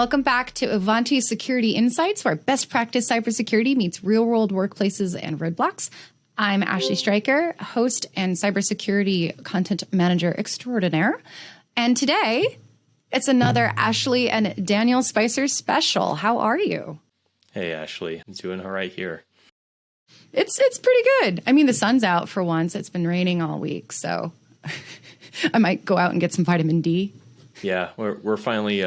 Welcome back to Ivanti Security Insights, where best practice cybersecurity meets real-world workplaces and roadblocks. I'm Ashley Stryker, host and cybersecurity content manager extraordinaire. And today, it's another Ashley and Daniel Spicer special. How are you? Hey, Ashley. I'm doing all right here. It's pretty good. I mean, the sun's out for once. It's been raining all week, so I might go out and get some vitamin D. Yeah, we're finally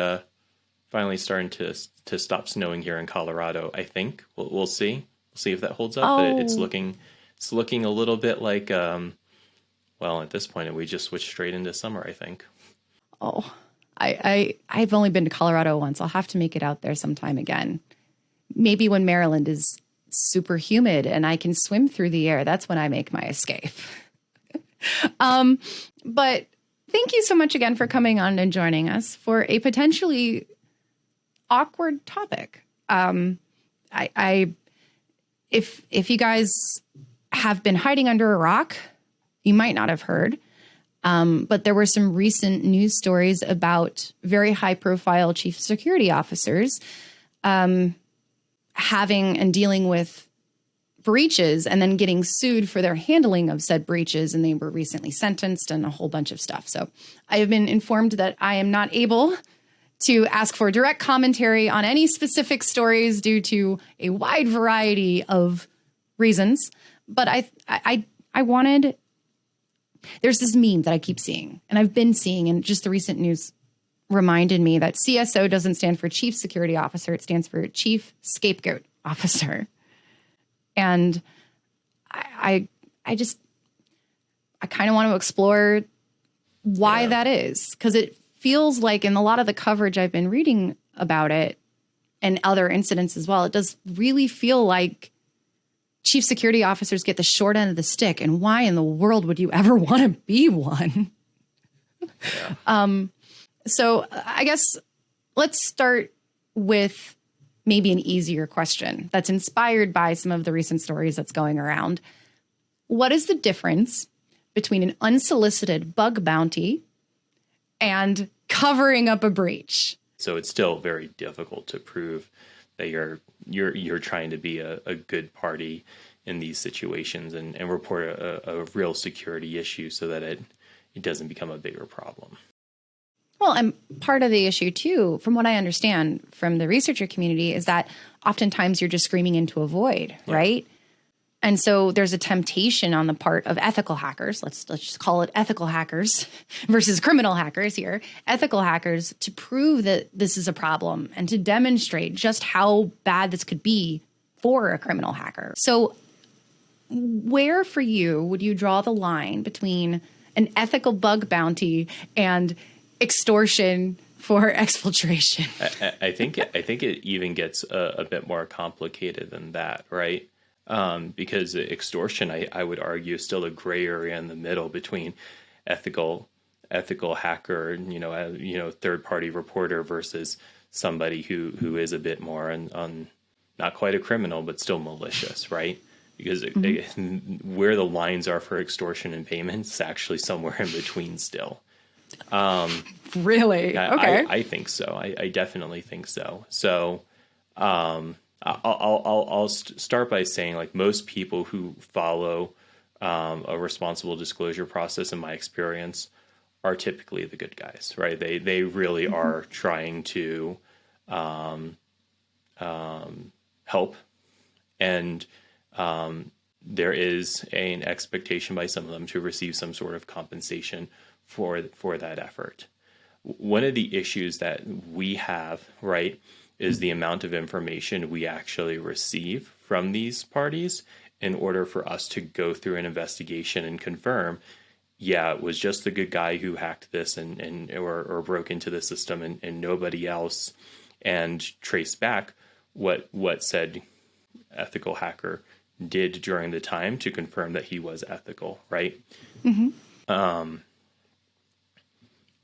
starting to stop snowing here in Colorado. I think we'll see. We'll see if that holds up. But it's looking a little bit like well, at this point we just switched straight into summer, I think. Oh, I've only been to Colorado once. I'll have to make it out there sometime again. Maybe when Maryland is super humid and I can swim through the air. That's when I make my escape. But thank you so much again for coming on and joining us for a potentially awkward topic. If you guys have been hiding under a rock, you might not have heard. But there were some recent news stories about very high profile chief security officers having and dealing with breaches and then getting sued for their handling of said breaches. And they were recently sentenced and a whole bunch of stuff. So I have been informed that I am not able to ask for direct commentary on any specific stories due to a wide variety of reasons. But I wanted, there's this meme that I keep seeing and I've been seeing, and just the recent news reminded me that CSO doesn't stand for Chief Security Officer. It stands for Chief Scapegoat Officer. And I kind of want to explore why that is, because it feels like in a lot of the coverage I've been reading about it and other incidents as well, it does really feel like chief security officers get the short end of the stick. And why in the world would you ever want to be one? Yeah. So I guess let's start with maybe an easier question that's inspired by some of the recent stories that's going around. What is the difference between an unsolicited bug bounty and covering up a breach? So it's still very difficult to prove that you're trying to be a good party in these situations and report a real security issue so that it doesn't become a bigger problem. Well, and part of the issue, too, from what I understand from the researcher community, is that oftentimes you're just screaming into a void, right? And so there's a temptation on the part of ethical hackers, let's just call it ethical hackers versus criminal hackers here, ethical hackers, to prove that this is a problem and to demonstrate just how bad this could be for a criminal hacker. So where for you would you draw the line between an ethical bug bounty and extortion for exfiltration? I think it even gets a bit more complicated than that, right? Because extortion, I would argue, is still a gray area in the middle between ethical hacker, third party reporter versus somebody who is a bit more on not quite a criminal but still malicious, right? Because where the lines are for extortion and payments is actually somewhere in between still. Really? Okay. I think so. I definitely think so. So, I'll start by saying, like, most people who follow a responsible disclosure process, in my experience, are typically the good guys, right? They really are trying to help, and there is an expectation by some of them to receive some sort of compensation for that effort. One of the issues that we have, right, is the amount of information we actually receive from these parties in order for us to go through an investigation and confirm, it was just the good guy who hacked this or broke into the system and nobody else, and trace back what said ethical hacker did during the time to confirm that he was ethical, right?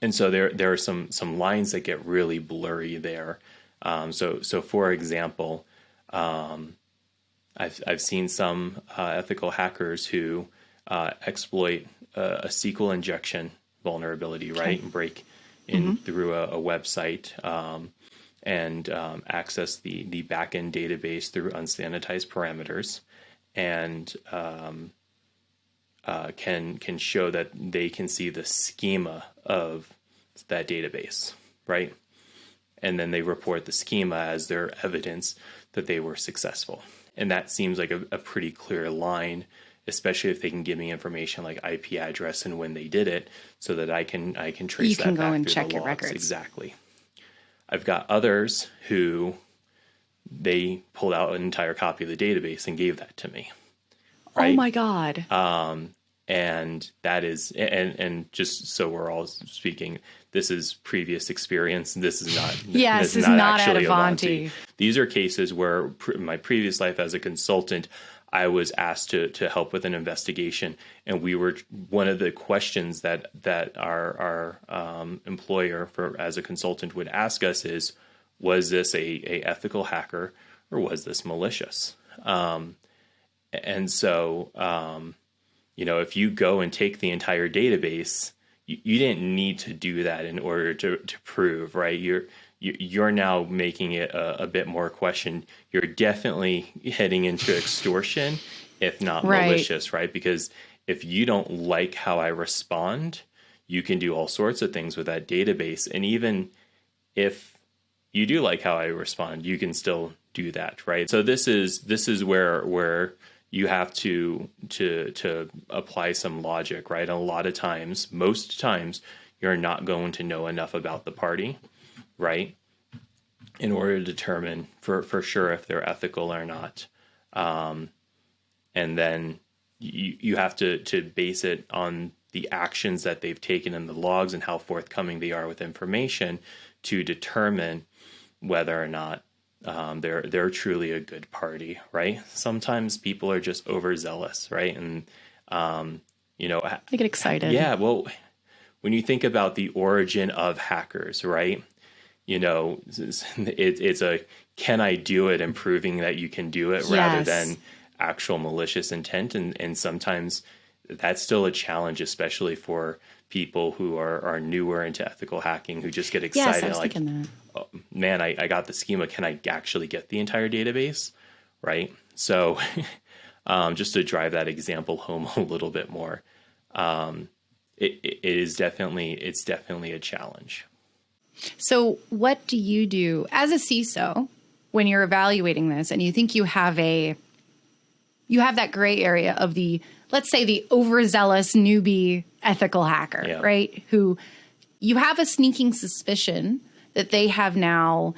And so there are some lines that get really blurry there. So for example, I've seen some ethical hackers who exploit a SQL injection vulnerability, right, and break in through a website, and access the backend database through unsanitized parameters, and can show that they can see the schema of that database, right? And then they report the schema as their evidence that they were successful. And that seems like a pretty clear line, especially if they can give me information like IP address and when they did it, so that I can trace that back through the logs. You can go and check your records. Exactly. I've got others who they pulled out an entire copy of the database and gave that to me. Right? Oh my God. And that is, and just so we're all speaking, this is previous experience. This is not, yes, this is not actually Ivanti. These are cases where my previous life as a consultant, I was asked to help with an investigation, and we were, one of the questions that our employer as a consultant would ask us is, was this a ethical hacker or was this malicious? And so, if you go and take the entire database, you didn't need to do that in order to prove, right? You're now making it a bit more question. You're definitely heading into extortion, if not malicious, right? Because if you don't like how I respond, you can do all sorts of things with that database. And even if you do like how I respond, you can still do that, right? So this is where you have to apply some logic, right? A lot of times, most times, you're not going to know enough about the party, right, in order to determine for sure if they're ethical or not. And then you have to base it on the actions that they've taken in the logs and how forthcoming they are with information to determine whether or not they're truly a good party, right? Sometimes people are just overzealous, right? And they get excited. Yeah, well, when you think about the origin of hackers, right? It's a can I do it and proving that you can do it rather than actual malicious intent, and sometimes that's still a challenge, especially for people who are newer into ethical hacking who just get excited. Yes, I was thinking that. Oh, man, I got the schema. Can I actually get the entire database? Right. So just to drive that example home a little bit more, it's definitely a challenge. So what do you do as a CISO when you're evaluating this and you think you have that gray area of let's say the overzealous newbie ethical hacker, right? Who you have a sneaking suspicion that they downloaded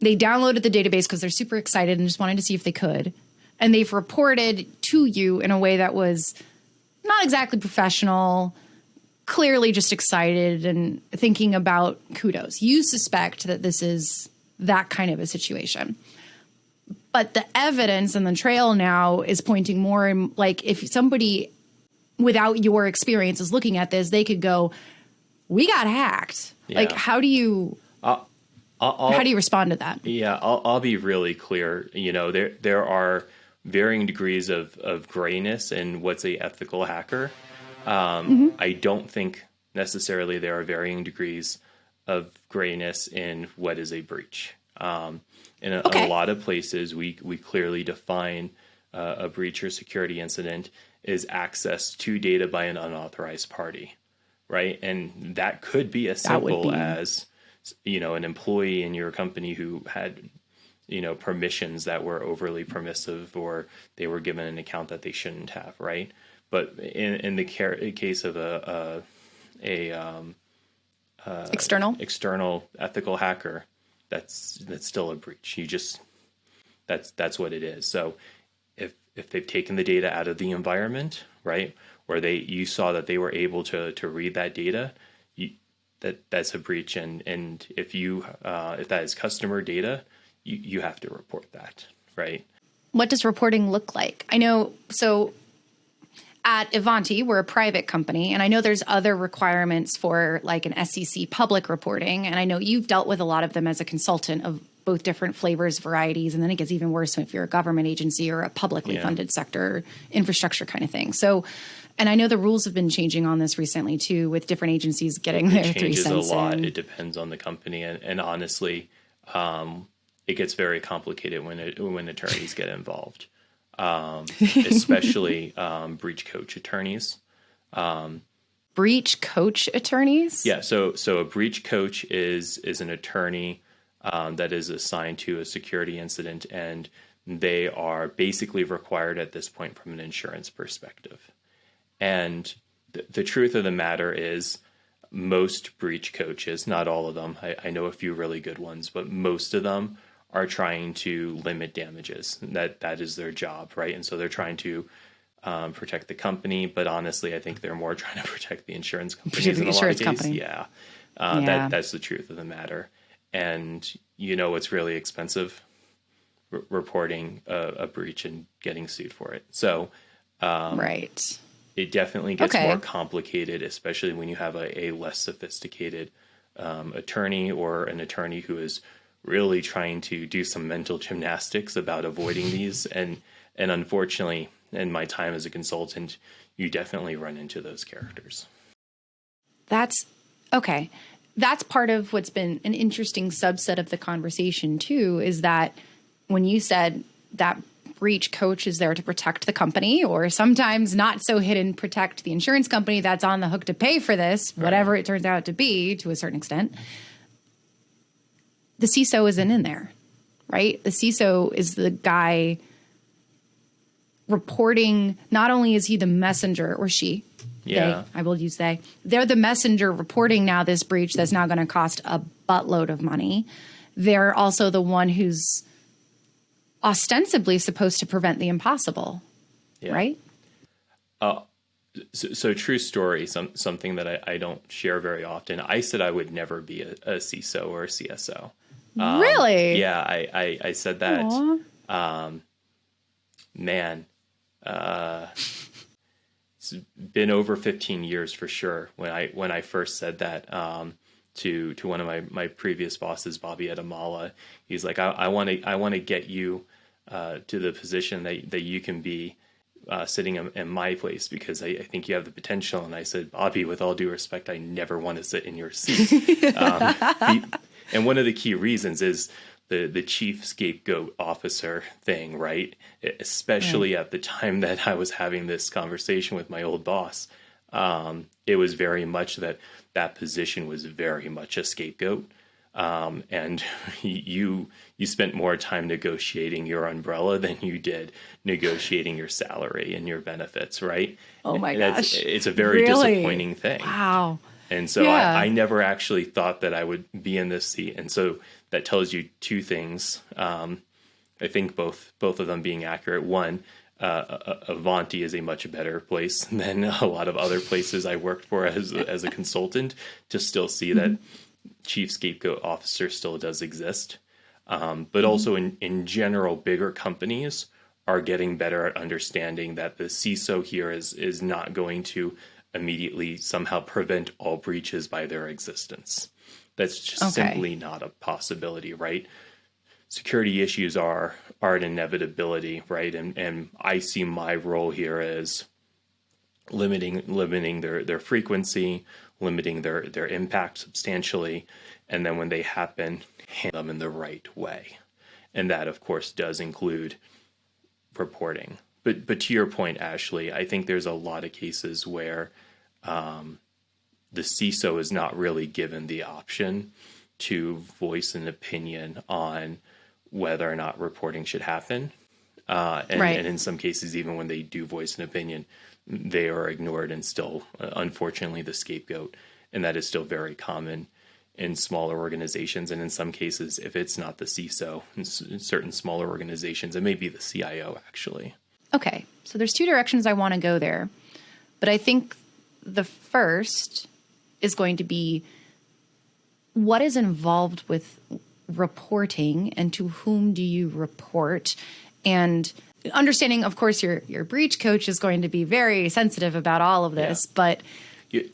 the database because they're super excited and just wanted to see if they could. And they've reported to you in a way that was not exactly professional, clearly just excited and thinking about kudos. You suspect that this is that kind of a situation. But the evidence and the trail now is pointing more in, like, if somebody without your experience is looking at this, they could go, we got hacked. Yeah. Like, how do you respond to that? Yeah, I'll be really clear. There are varying degrees of grayness in what's a ethical hacker. I don't think necessarily there are varying degrees of grayness in what is a breach. In a lot of places, we clearly define a breach or security incident is access to data by an unauthorized party, right? And that could be as simple as, an employee in your company who had, permissions that were overly permissive, or they were given an account that they shouldn't have, right? But in the case of a external ethical hacker, that's still a breach. That's what it is. So if they've taken the data out of the environment, right, or you saw that they were able to read that data, that's a breach. And if that is customer data, you have to report that, right? What does reporting look like? I know, so at Ivanti, we're a private company, and I know there's other requirements for like an SEC public reporting, and I know you've dealt with a lot of them as a consultant of both different flavors, varieties, and then it gets even worse if you're a government agency or a publicly funded sector infrastructure kind of thing. So, and I know the rules have been changing on this recently too, with different agencies getting their 3 cents in. It changes a lot. It depends on the company, and honestly, it gets very complicated when attorneys get involved, especially breach coach attorneys. Breach coach attorneys? Yeah, so a breach coach is an attorney that is assigned to a security incident, and they are basically required at this point from an insurance perspective. And the truth of the matter is, most breach coaches, not all of them, I know a few really good ones, but most of them are trying to limit damages. That is their job, right? And so they're trying to protect the company, but honestly, I think they're more trying to protect the insurance companies in a lot of cases. Yeah, that's the truth of the matter. And what's really expensive? Reporting a breach and getting sued for it. So, right. It definitely gets more complicated, especially when you have a less sophisticated attorney, or an attorney who is really trying to do some mental gymnastics about avoiding these. And unfortunately, in my time as a consultant, you definitely run into those characters. That's okay. That's part of what's been an interesting subset of the conversation too, is that when you said that breach coach is there to protect the company, or sometimes not so hidden, protect the insurance company that's on the hook to pay for this, whatever it turns out to be to a certain extent, the CISO isn't in there, right? The CISO is the guy reporting. Not only is he the messenger, or she, I will use they, they're the messenger reporting now this breach that's now going to cost a buttload of money. They're also the one who's ostensibly supposed to prevent the impossible, right? So true story, something that I don't share very often. I said I would never be a CISO or a CSO. Really? Yeah, I said that. It's been over 15 years for sure when I first said that to one of my previous bosses, Bobby Adamala. He's like, I want to get you to the position that you can be sitting in my place, because I think you have the potential. And I said, Bobby, with all due respect, I never want to sit in your seat. And one of the key reasons is the chief scapegoat officer thing, right? Especially at the time that I was having this conversation with my old boss. It was very much that position was very much a scapegoat. And you spent more time negotiating your umbrella than you did negotiating your salary and your benefits, right? Oh my gosh. It's a very disappointing thing. Wow. And so I never actually thought that I would be in this seat. And so that tells you two things. I think both of them being accurate. One, Ivanti is a much better place than a lot of other places I worked for as a consultant, to still see that chief scapegoat officer still does exist. But also in general, bigger companies are getting better at understanding that the CISO here is not going to immediately somehow prevent all breaches by their existence. That's just simply not a possibility, right? Security issues are an inevitability, right? And I see my role here as limiting their frequency, limiting their impact substantially, and then when they happen, handle them in the right way. And that, of course, does include reporting. But to your point, Ashley, I think there's a lot of cases where the CISO is not really given the option to voice an opinion on whether or not reporting should happen. And in some cases, even when they do voice an opinion, they are ignored and still, unfortunately, the scapegoat. And that is still very common in smaller organizations. And in some cases, if it's not the CISO, in certain smaller organizations, it may be the CIO, actually. Okay, so there's two directions I want to go there. But I think the first is going to be what is involved with reporting and to whom do you report? And understanding, of course, your breach coach is going to be very sensitive about all of this, but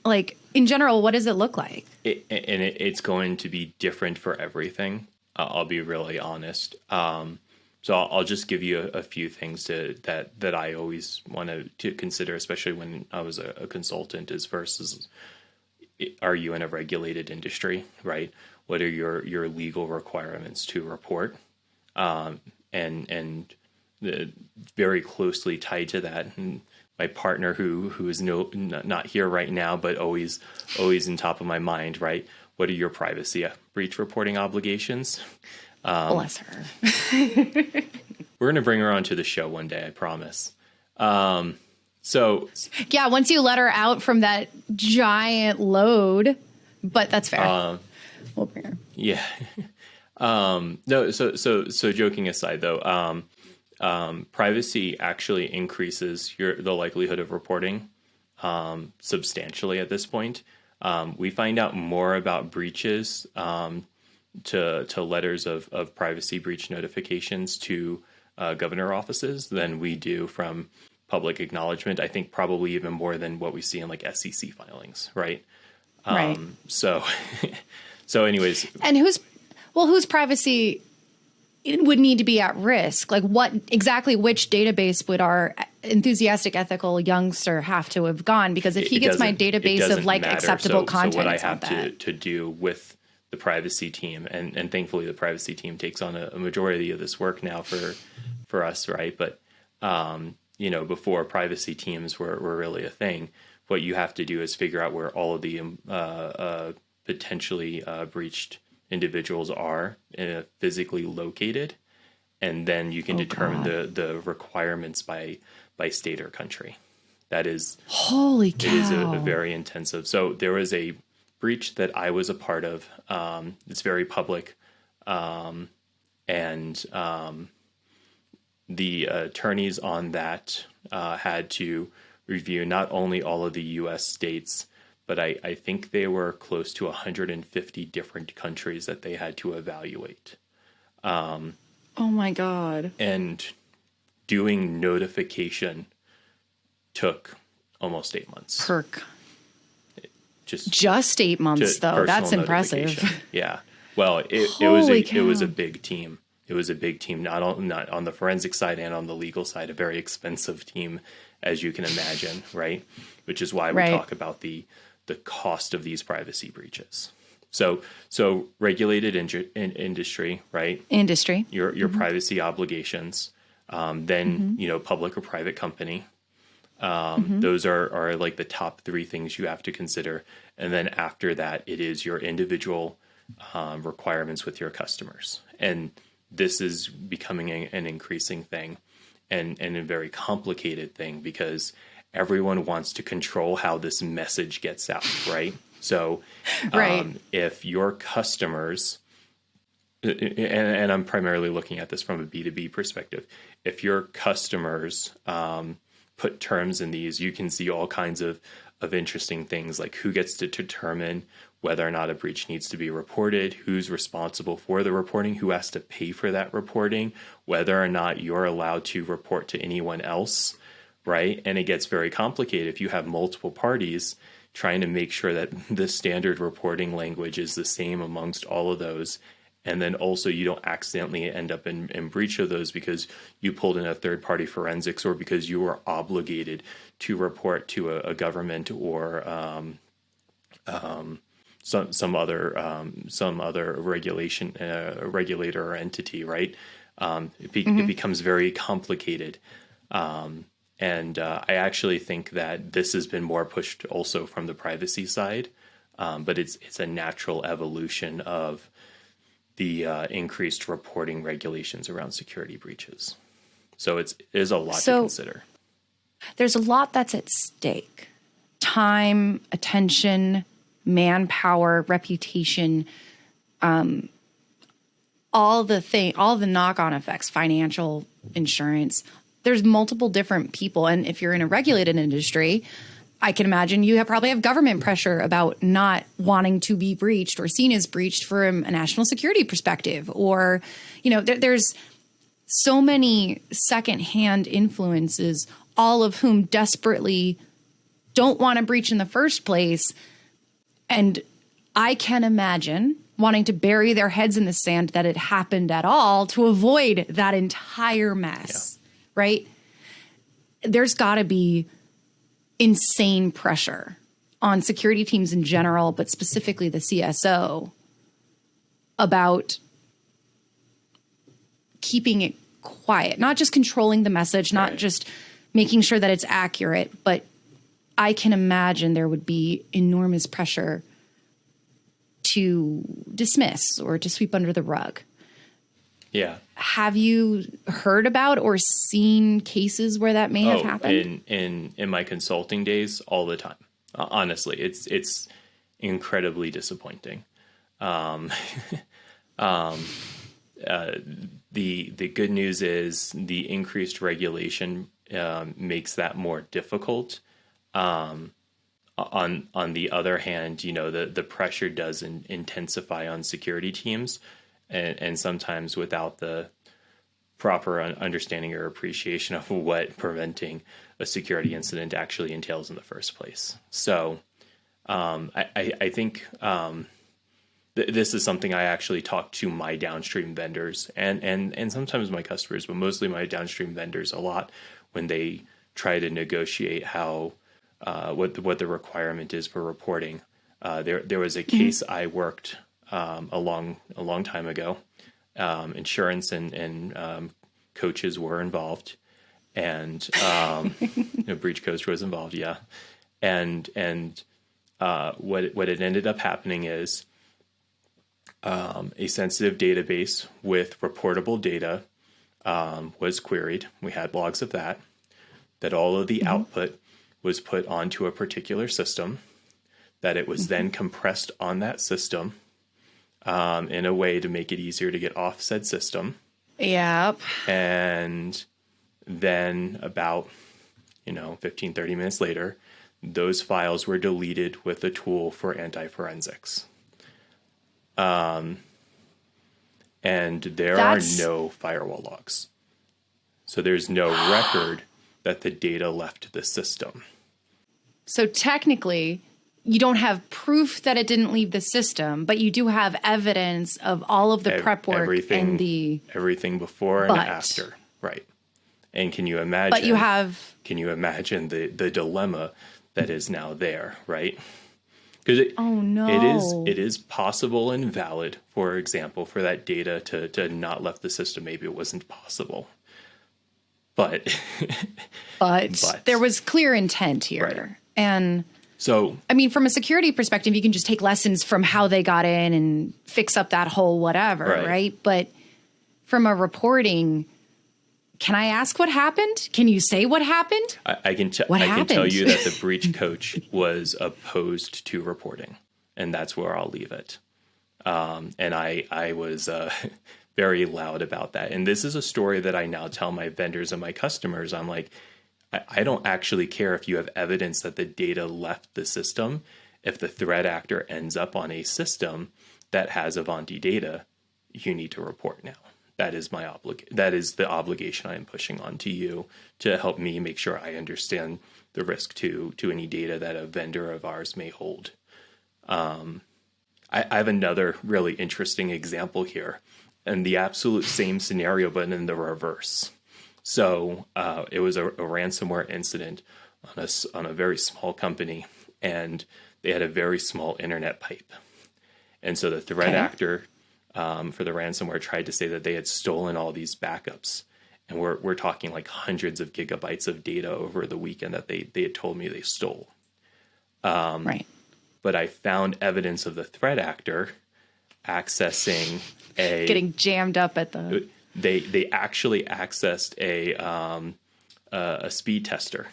like in general, what does it look like? It's going to be different for everything. I'll be really honest. So I'll just give you a few things that I always want to consider, especially when I was a consultant, is versus, are you in a regulated industry, right? What are your legal requirements to report? And very closely tied to that, and my partner who is not here right now, but always in top of my mind, right? What are your privacy breach reporting obligations? Bless her. We're going to bring her onto the show one day, I promise. So yeah, once you let her out from that giant load, but that's fair. We'll bring her. Yeah. No. So joking aside, though, privacy actually increases the likelihood of reporting substantially at this point. We find out more about breaches to letters of privacy breach notifications to governor offices than we do from public acknowledgement. I think probably even more than what we see in like SEC filings, right? Right. So anyways. And whose privacy would need to be at risk? Like which database would our enthusiastic, ethical youngster have to have gone? Because if he gets my database of like acceptable content, so what I have to do with the privacy team, and thankfully the privacy team takes on a majority of this work now for us, right? But before privacy teams were really a thing, what you have to do is figure out where all of the potentially breached individuals are physically located, and then you can determine the requirements by state or country. That is, holy cow. It is a very intensive. So there was a breach that I was a part of. It's very public, and the attorneys on that had to review not only all of the U.S. states, but I think they were close to 150 different countries that they had to evaluate. Oh my God. And doing notification took almost 8 months. Just 8 months, though. That's impressive. Yeah. Well, it was a big team. It was a big team, not on the forensic side and on the legal side, a very expensive team, as you can imagine, right? Which is why we talk about the cost of these privacy breaches. So regulated industry, right? Industry. Your privacy obligations, then public or private company. Those are like the top three things you have to consider, and then after that, it is your individual requirements with your customers, and this is becoming an increasing thing, and a very complicated thing because everyone wants to control how this message gets out, right? So, if your customers, and I'm primarily looking at this from a B2B perspective, if your customers put terms in these, you can see all kinds of interesting things, like who gets to determine whether or not a breach needs to be reported, who's responsible for the reporting, who has to pay for that reporting, whether or not you're allowed to report to anyone else, right? And it gets very complicated if you have multiple parties trying to make sure that the standard reporting language is the same amongst all of those. And then also you don't accidentally end up in breach of those because you pulled in a third-party forensics or because you were obligated to report to a government or some other regulator or entity, right? It becomes very complicated. And I actually think that this has been more pushed also from the privacy side, but it's a natural evolution of the increased reporting regulations around security breaches. So there's a lot to consider. There's a lot that's at stake: time, attention, manpower, reputation, all the knock-on effects, financial, insurance. There's multiple different people, and if you're in a regulated industry, I can imagine you probably have government pressure about not wanting to be breached or seen as breached from a national security perspective. Or, there's so many secondhand influences, all of whom desperately don't want to breach in the first place. And I can imagine wanting to bury their heads in the sand that it happened at all to avoid that entire mess, right? There's got to be insane pressure on security teams in general, but specifically the CSO, about keeping it quiet, not just controlling the message, not just making sure that it's accurate, but I can imagine there would be enormous pressure to dismiss or to sweep under the rug. Yeah. Have you heard about or seen cases where that may have happened? In my consulting days, all the time. Honestly, it's incredibly disappointing. The good news is the increased regulation makes that more difficult. On the other hand, you know, the pressure does intensify on security teams, and sometimes without the proper understanding or appreciation of what preventing a security incident actually entails in the first place. So I think this is something I actually talk to my downstream vendors and sometimes my customers, but mostly my downstream vendors a lot when they try to negotiate how what the requirement is for reporting. There was a case I worked a long time ago. Insurance and coaches were involved, and breach coach was involved. Yeah, and what it ended up happening is a sensitive database with reportable data was queried. We had logs of that all of the output was put onto a particular system, that it was then compressed on that system in a way to make it easier to get off said system. Yep. And then about, 15, 30 minutes later, those files were deleted with a tool for anti-forensics. And there are no firewall logs. So there's no record that the data left the system. So technically, you don't have proof that it didn't leave the system, but you do have evidence of all of the prep work and everything before and after, right? And can you imagine? But you have. Can you imagine the dilemma that is now there, right? Because it is possible and valid, for example, for that data to not left the system. Maybe it wasn't possible, but there was clear intent here, right. And. So, I mean, from a security perspective, you can just take lessons from how they got in and fix up that whole whatever, right? But from a reporting, can I ask what happened? Can you say what happened? I can tell you that the breach coach was opposed to reporting, and that's where I'll leave it. And I was very loud about that. And this is a story that I now tell my vendors and my customers. I'm like, I don't actually care if you have evidence that the data left the system. If the threat actor ends up on a system that has Ivanti data, you need to report now. That is that is the obligation I am pushing on to you to help me make sure I understand the risk to any data that a vendor of ours may hold. I have another really interesting example here, and the absolute same scenario, but in the reverse. So it was a ransomware incident on a very small company, and they had a very small internet pipe. And so the threat actor for the ransomware tried to say that they had stolen all these backups. And we're talking like hundreds of gigabytes of data over the weekend that they had told me they stole. Right. But I found evidence of the threat actor accessing getting jammed up at the... They actually accessed a speed tester.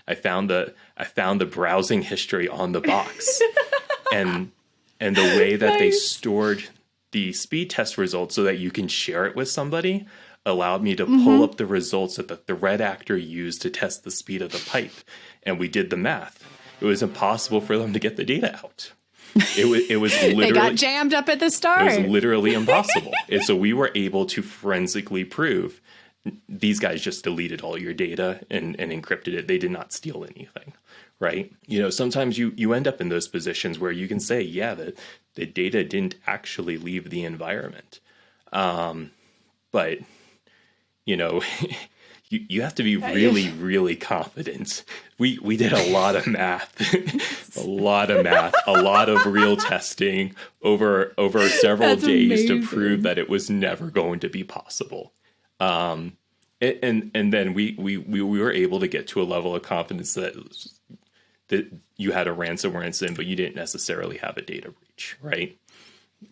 I found the browsing history on the box, and the way that they stored the speed test results so that you can share it with somebody allowed me to pull up the results that the threat actor used to test the speed of the pipe, and we did the math. It was impossible for them to get the data out. It was literally... They got jammed up at the start. It was literally impossible. And so we were able to forensically prove these guys just deleted all your data and encrypted it. They did not steal anything, right? Sometimes you end up in those positions where you can say, yeah, the data didn't actually leave the environment. But, you have to be really, really confident. We did a lot of math, a lot of real testing over several That's days amazing. to prove that it was never going to be possible. And then we were able to get to a level of confidence that you had a ransomware incident, but you didn't necessarily have a data breach, right?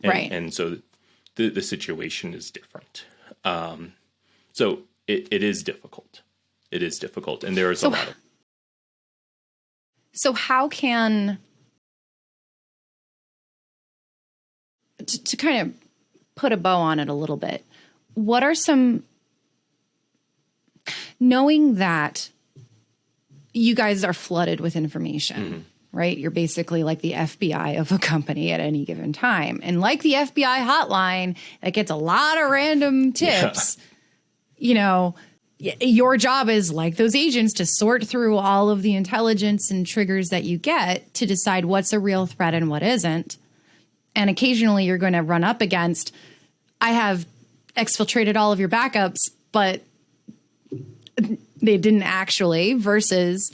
Right. And so the situation is different. So it is difficult. It is difficult. And there is a lot of. So how can, to kind of put a bow on it a little bit, what are some, knowing that you guys are flooded with information, right? You're basically like the FBI of a company at any given time. And like the FBI hotline that gets a lot of random tips, your job is, like those agents, to sort through all of the intelligence and triggers that you get to decide what's a real threat and what isn't. And occasionally you're going to run up against, I have exfiltrated all of your backups, but they didn't actually, versus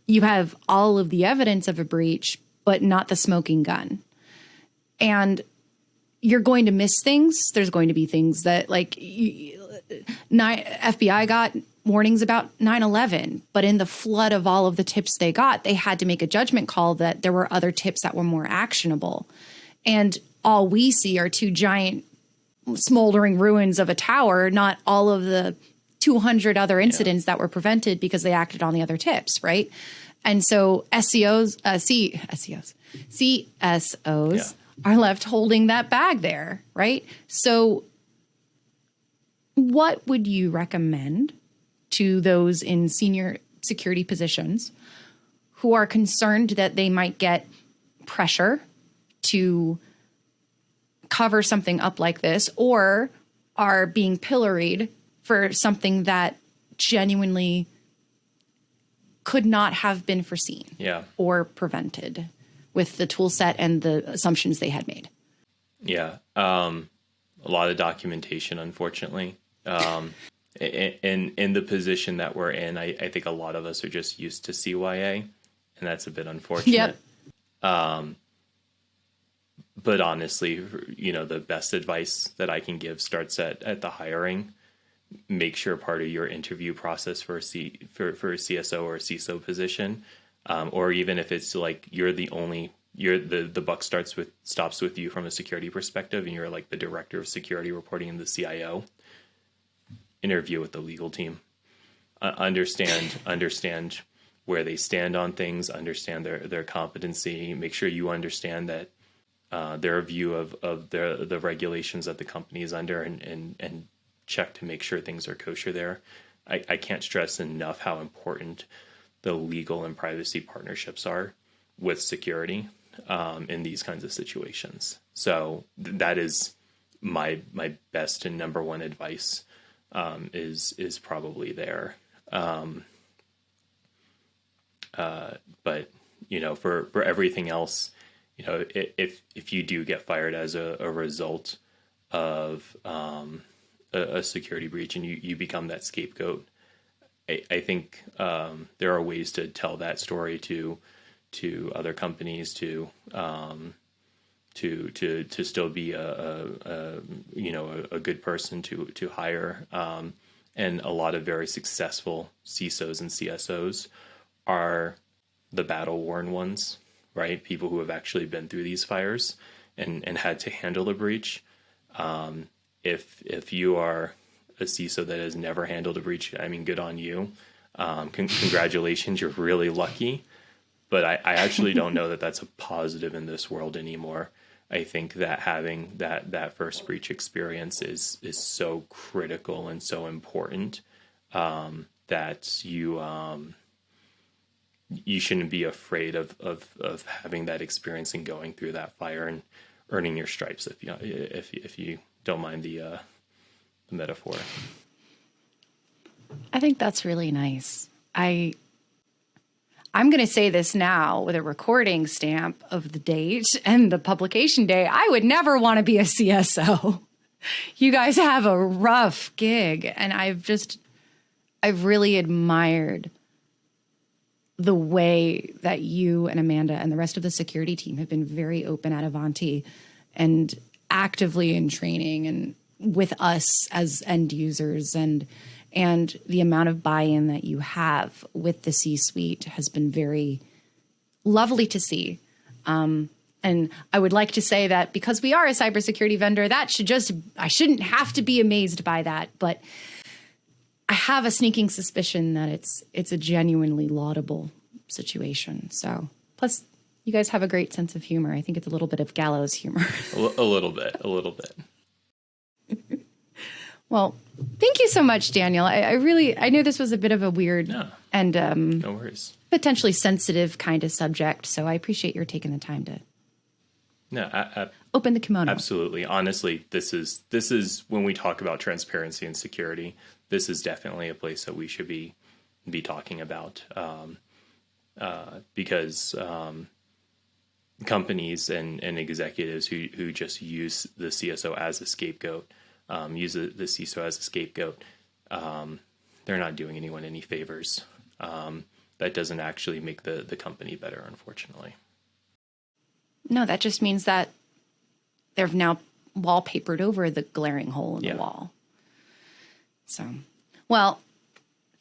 you have all of the evidence of a breach, but not the smoking gun. And you're going to miss things. There's going to be things that, like, FBI got warnings about 9/11, but in the flood of all of the tips they got, they had to make a judgment call that there were other tips that were more actionable. And all we see are two giant smoldering ruins of a tower, not all of the 200 other incidents that were prevented because they acted on the other tips, right? And so CSOs are left holding that bag there, right? So what would you recommend to those in senior security positions who are concerned that they might get pressure to cover something up like this, or are being pilloried for something that genuinely could not have been foreseen or prevented with the tool set and the assumptions they had made? Yeah. A lot of documentation, unfortunately. In the position that we're in, I think a lot of us are just used to CYA, and that's a bit unfortunate. Yep. But honestly, the best advice that I can give starts at the hiring. Make sure part of your interview process for a CSO or a CISO position, or even if it's like the buck stops with you from a security perspective, and you're like the director of security reporting in the CIO. Interview with the legal team, understand where they stand on things, understand their competency, make sure you understand that their view of the regulations that the company is under, and check to make sure things are kosher there. I can't stress enough how important the legal and privacy partnerships are with security in these kinds of situations. So that is my best and number one advice. Is probably there. But for everything else, if you do get fired as a result of a security breach and you become that scapegoat, I think there are ways to tell that story to other companies to still be a good person to hire. And a lot of very successful CISOs and CSOs are the battle-worn ones, right? People who have actually been through these fires and had to handle a breach. If you are a CISO that has never handled a breach, I mean, good on you. Congratulations, you're really lucky. But I actually don't know that that's a positive in this world anymore. I think that having that first breach experience is so critical and so important that you shouldn't be afraid of having that experience and going through that fire and earning your stripes, if you don't mind the metaphor. I think that's really nice. I'm going to say this now with a recording stamp of the date and the publication day. I would never want to be a CSO. You guys have a rough gig. And I've really admired the way that you and Amanda and the rest of the security team have been very open at Ivanti and actively in training and with us as end users, and the amount of buy-in that you have with the C-suite has been very lovely to see. And I would like to say that because we are a cybersecurity vendor, I shouldn't have to be amazed by that. But I have a sneaking suspicion that it's a genuinely laudable situation. So, plus you guys have a great sense of humor. I think it's a little bit of gallows humor. A little bit. Well, thank you so much, Daniel. I know this was a bit of a weird and no worries, potentially sensitive kind of subject. So I appreciate your taking the time to open the kimono. Absolutely. Honestly, this is when we talk about transparency and security, this is definitely a place that we should be talking about, because companies and executives who just use the CSO as a scapegoat, use the CISO as a scapegoat, they're not doing anyone any favors. That doesn't actually make the company better, unfortunately. No, that just means that they've now wallpapered over the glaring hole in the wall. So, well,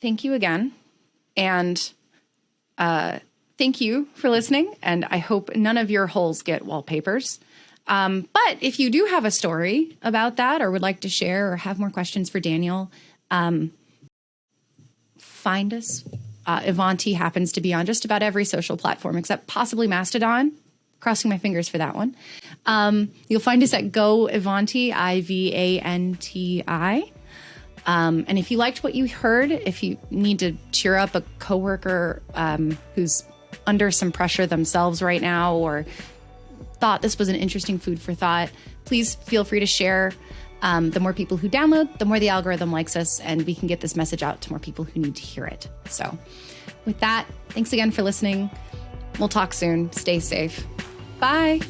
thank you again. And thank you for listening. And I hope none of your holes get wallpapers. But if you do have a story about that or would like to share or have more questions for Daniel, find us. Ivanti happens to be on just about every social platform except possibly Mastodon. Crossing my fingers for that one. You'll find us at Go Ivanti, Ivanti. And if you liked what you heard, if you need to cheer up a coworker who's under some pressure themselves right now, or thought this was an interesting food for thought, please feel free to share. The more people who download, the more the algorithm likes us, and we can get this message out to more people who need to hear it. So with that, thanks again for listening. We'll talk soon. Stay safe. Bye.